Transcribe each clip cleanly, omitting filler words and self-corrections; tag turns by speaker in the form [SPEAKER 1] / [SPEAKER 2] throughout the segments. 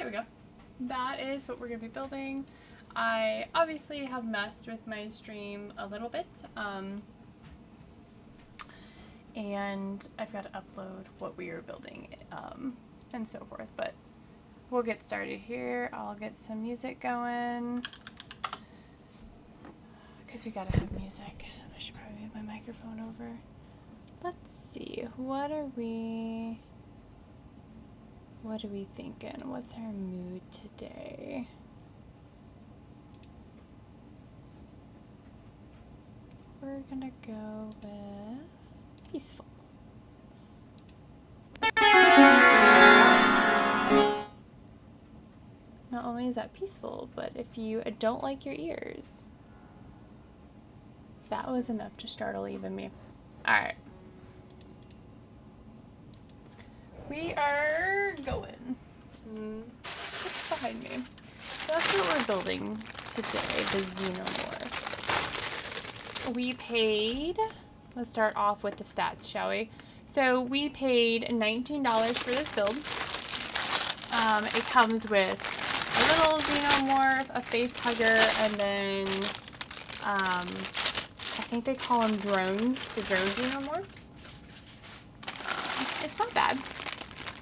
[SPEAKER 1] There we go. That is what we're going to be building. I obviously have messed with my stream a little bit. And I've got to upload what we are building and so forth. But we'll get started here. I'll get some music going. Because we got to have music. I should probably move my microphone over. Let's see. What are we thinking? What's our mood today? We're gonna go with peaceful. Not only is that peaceful, but if you don't like your ears, that was enough to startle even me. Alright. We are going. What's behind me? That's what we're building today, the Xenomorph. We paid, let's start off with the stats, shall we? So we paid $19 for this build. It comes with a little Xenomorph, a facehugger, and then I think they call them drones, the drone Xenomorphs. It's not bad.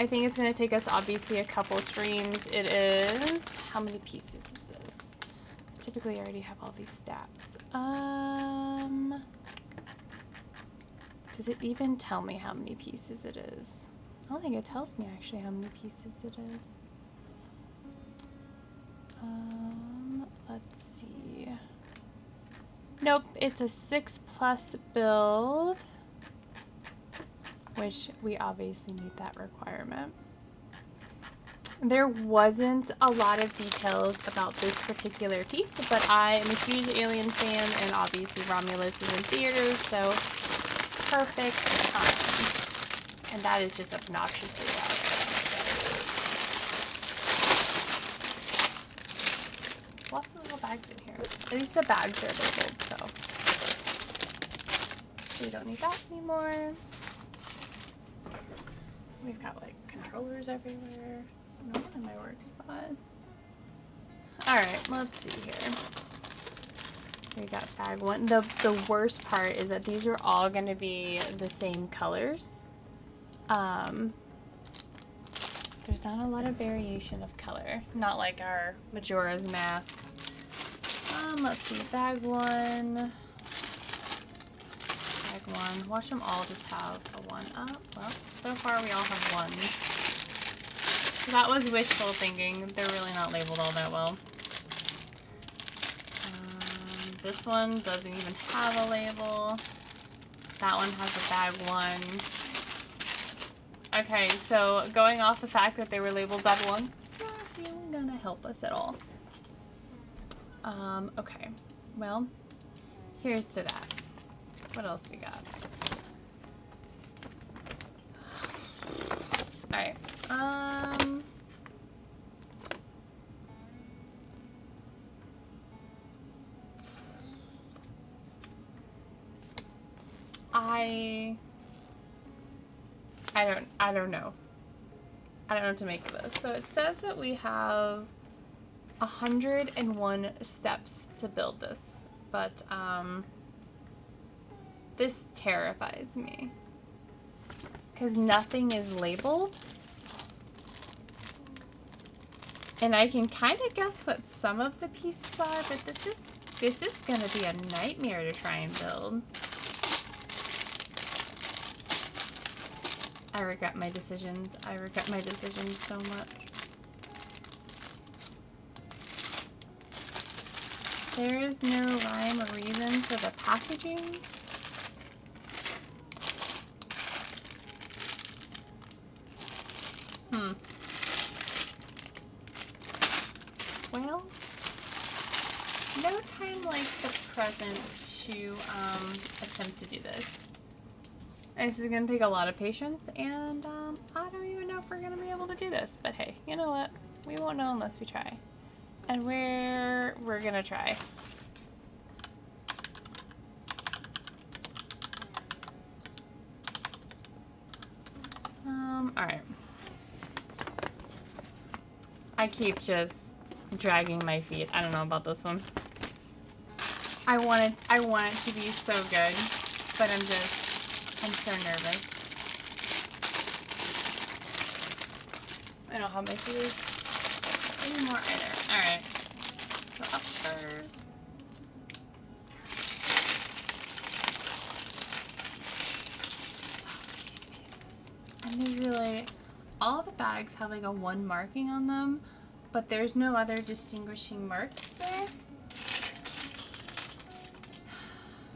[SPEAKER 1] I think it's going to take us obviously a couple streams. It is, how many pieces is this? Typically I already have all these stats. Does it even tell me how many pieces it is? I don't think it tells me actually how many pieces it is. Let's see. Nope, it's a 6+ build, which we obviously need that requirement. There wasn't a lot of details about this particular piece, but I am a huge Alien fan, and obviously Romulus is in theaters, so perfect time. And that is just obnoxiously loud. Lots of little bags in here. At least the bags are labeled, so we don't need that anymore. We've got like controllers everywhere. Not in my work spot. Alright, let's see here. We got bag one. The worst part is that these are all going to be the same colors. There's not a lot of variation of color. Not like our Majora's Mask. Let's see. Bag one. Bag one. Watch them all just have a one up. Well, so far we all have ones. That was wishful thinking. They're really not labeled all that well. This one doesn't even have a label. That one has a bag one. Okay, so going off the fact that they were labeled bag one, it's not really gonna help us at all. Okay. Well, here's to that. What else we got? Alright. I don't know. I don't know what to make of this. So it says that we have 101 steps to build this, but this terrifies me because nothing is labeled, and I can kind of guess what some of the pieces are, but this is gonna be a nightmare to try and build. I regret my decisions. I regret my decisions so much. There is no rhyme or reason for the packaging. Well, no time like the present to attempt to do this. This is going to take a lot of patience, and I don't even know if we're going to be able to do this. But hey, you know what? We won't know unless we try. And we're going to try. Alright. I keep just dragging my feet. I don't know about this one. I want it to be so good, but I'm so nervous. I don't have my scissors anymore either. Alright. So up first. And there's really, all the bags have like a 1 marking on them, but there's no other distinguishing marks there.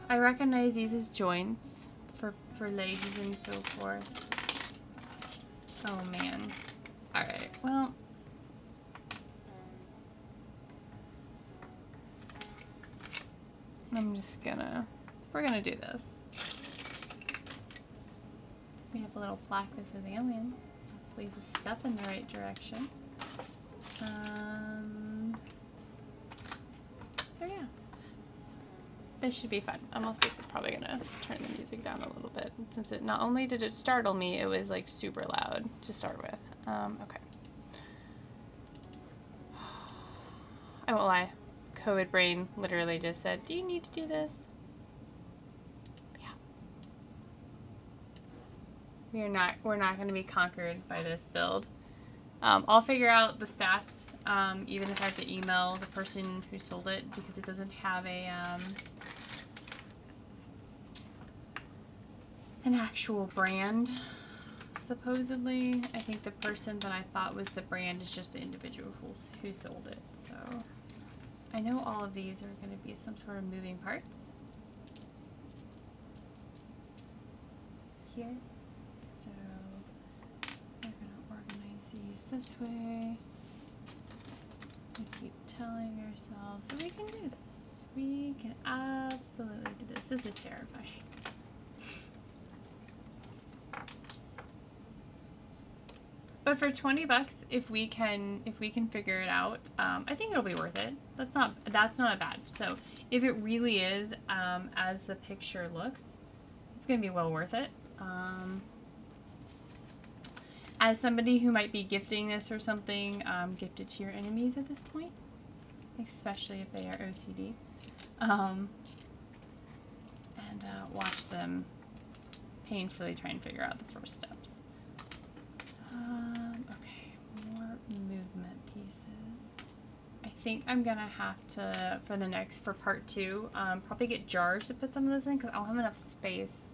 [SPEAKER 1] I recognize these as joints for legs and so forth. Oh man. Alright, well. We're gonna do this. We have a little plaque that says alien. Let's lead a step in the right direction. So yeah. This should be fun. I'm also probably gonna turn the music down a little bit, since it not only did it startle me, it was like super loud to start with. Okay. I won't lie. COVID brain literally just said, "Do you need to do this?" Yeah. We're not gonna be conquered by this build. I'll figure out the stats, even if I have to email the person who sold it, because it doesn't have a an actual brand, supposedly. I think the person that I thought was the brand is just the individual who sold it. So I know all of these are going to be some sort of moving parts here. So we're going to organize these this way. We keep telling ourselves that we can do this. We can absolutely do this. This is terrifying. But for 20 bucks, if we can figure it out, I think it'll be worth it. That's not bad. So if it really is as the picture looks, it's gonna be well worth it. As somebody who might be gifting this or something, gift it to your enemies at this point, especially if they are OCD, and watch them painfully try and figure out the first steps. Okay, more movement pieces. I think I'm gonna have to, for part 2, probably get jars to put some of this in, because I don't have enough space.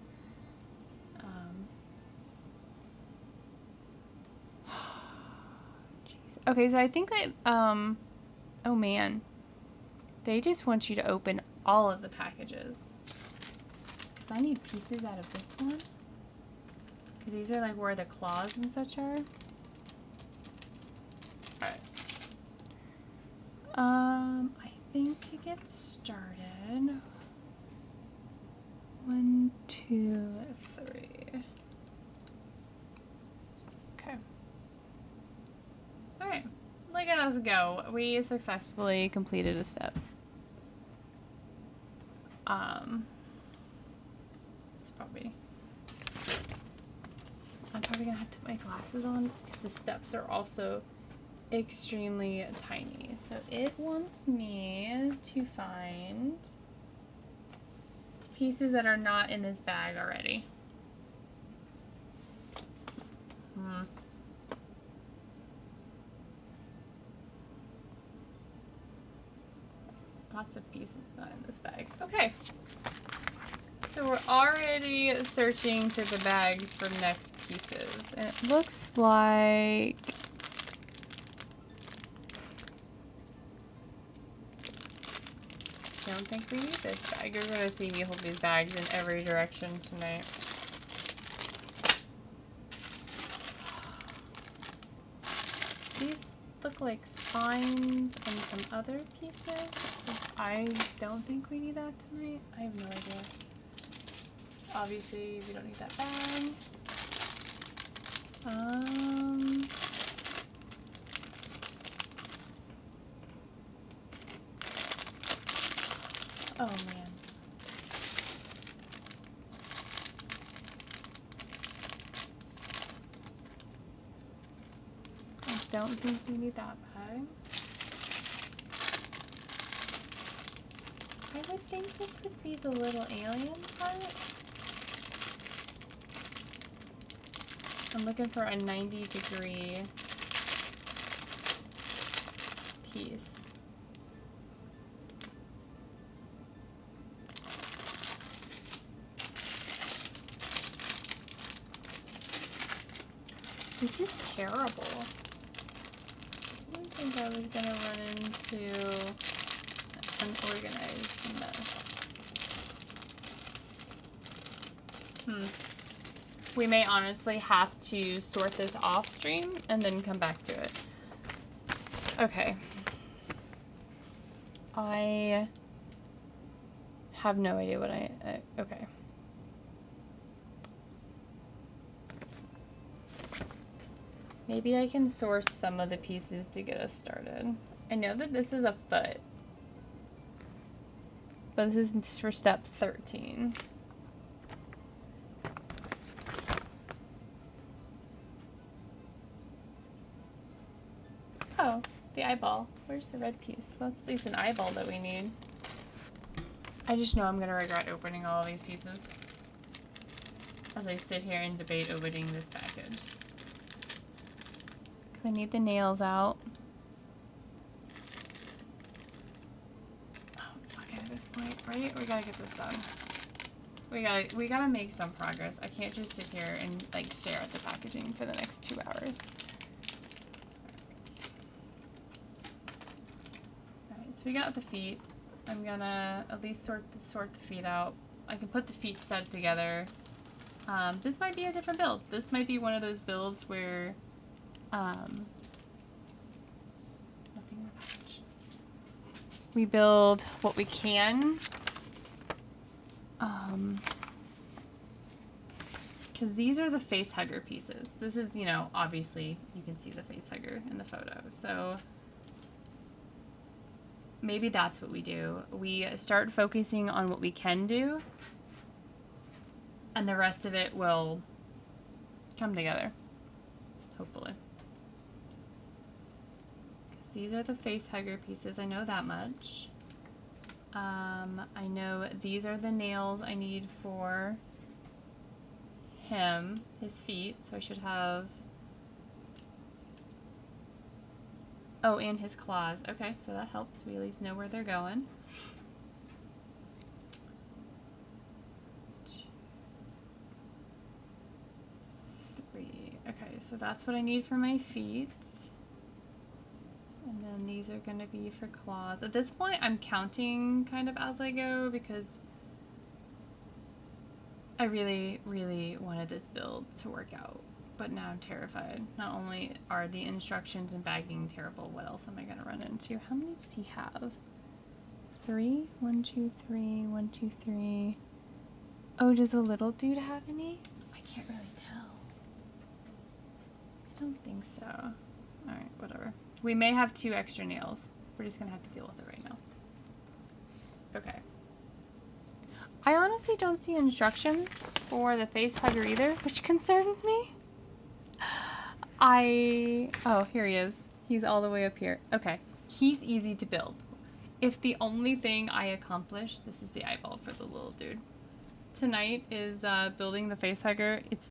[SPEAKER 1] Okay, so I think that, oh man, they just want you to open all of the packages, because I need pieces out of this one. Because these are like where the claws and such are. Alright. I think to get started, 1, 2, 3. Okay. Alright. Look at us go. We successfully completed a step. It's probably... I'm probably gonna have to put my glasses on because the steps are also extremely tiny. So it wants me to find pieces that are not in this bag already. Lots of pieces not in this bag. Okay. So we're already searching through the bags for next pieces. And it looks like... I don't think we need this bag. You're going to see me hold these bags in every direction tonight. These look like spines and some other pieces. I don't think we need that tonight. I have no idea. Obviously, we don't need that bag. Oh man. I don't think we need that bag. I would think this would be the little alien part. I'm looking for a 90-degree piece. This is terrible. I didn't think I was gonna run into an organized mess. We may honestly have to sort this off stream and then come back to it. Okay. I have no idea what okay. Maybe I can source some of the pieces to get us started. I know that this is a foot, but this is for step 13. Oh, the eyeball. Where's the red piece? That's at least an eyeball that we need. I just know I'm going to regret opening all of these pieces as I sit here and debate opening this package. I need the nails out. Oh, okay, at this point, right? We gotta get this done. We gotta make some progress. I can't just sit here and like stare at the packaging for the next 2 hours. Alright, so we got the feet. I'm gonna at least sort the feet out. I can put the feet set together. This might be a different build. This might be one of those builds where nothing in the package. We build what we can. Because these are the face hugger pieces. This is, you know, obviously you can see the face hugger in the photo. So maybe that's what we do. We start focusing on what we can do, and the rest of it will come together, hopefully. These are the face hugger pieces. I know that much. I know these are the nails I need for him, his feet. So I should have... Oh, and his claws. Okay, so that helps. We at least know where they're going. Okay, so that's what I need for my feet. And then these are going to be for claws. At this point, I'm counting kind of as I go because I really, really wanted this build to work out. But now I'm terrified. Not only are the instructions and bagging terrible, what else am I going to run into? How many does he have? 3? 1, 2, 3, 1, 2, 3. Oh, does the little dude have any? I can't really tell. I don't think so. Alright, whatever. We may have 2 extra nails. We're just gonna have to deal with it right now. Okay. I honestly don't see instructions for the face hugger either, which concerns me. Oh, here he is. He's all the way up here. Okay. He's easy to build. If the only thing I accomplish, this is the eyeball for the little dude. Tonight is building the face hugger. It's